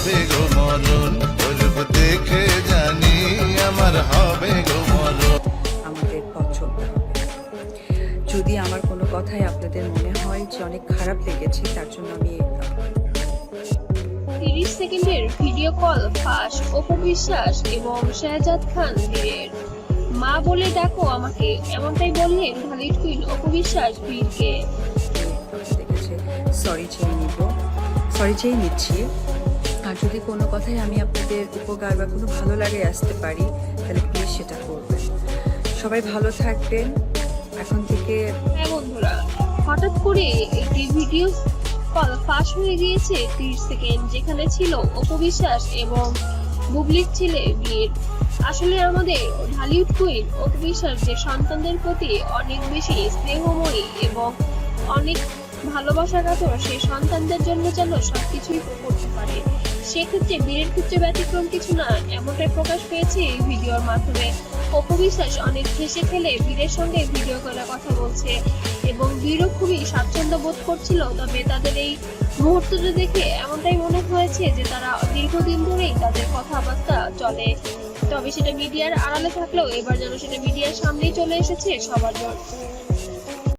হবে গো মরণ, ওর রূপ দেখে জানি আমার হবে গো মরণ। আমাদের পথ চলতে হবে। যদি আমার কোনো কথাই আপনাদের মনে হয় যে অনেক খারাপ লেগেছে, তার জন্য আমি 30 সেকেন্ডের ভিডিও কল ফাঁস অপু বিশ্বাস এবং শাহজাদ খান বীরের। মা বলে ডাকো আমাকে, এমনটাই বললেন ঢালিউড কুইন অপু বিশ্বাস বীরকে। দেখেছে, সরি চেয়ে নিচ্ছি। আর যদি কোনো কথাই আমি আপনাদের উপকার বা কোনো ভালো লাগে আসতে পারি, তাহলে প্লিজ সেটা করবেন। সবাই ভালো থাকবেন এখন থেকে। হ্যাঁ বন্ধুরা, হঠাৎ করে একটি ভিডিও কল ফাঁস হয়ে গিয়েছে 30 সেকেন্ড, যেখানে ছিল অপু বিশ্বাস এবং বুবলির ছেলে বীর। আসলে আমাদের ঢালিউড কুইন অপু বিশ্বাস যে সন্তানদের প্রতি অনেক বেশি স্নেহময়ী এবং অনেক ভালোবাসা কাতর, সেই সন্তানদের জন্য যেন সবকিছুই করতে পারে। সেক্ষেত্রে বীরের ক্ষেত্রে ব্যতিক্রম কিছু না, এমনটাই প্রকাশ পেয়েছে এই ভিডিওর মাধ্যমে। অপু বিশ্বাস অনেক হেসে খেলে বীরের সঙ্গে ভিডিও কলে কথা বলছে এবং বীরও খুবই স্বাচ্ছন্দ্য বোধ করছিল। তবে তাদের এই মুহূর্তটা দেখে এমনটাই মনে হয়েছে যে তারা দীর্ঘদিন ধরেই তাদের কথাবার্তা চলে, তবে সেটা মিডিয়ার আড়ালে থাকলেও এবার যেন সেটা মিডিয়ার সামনেই চলে এসেছে সবার জন্য।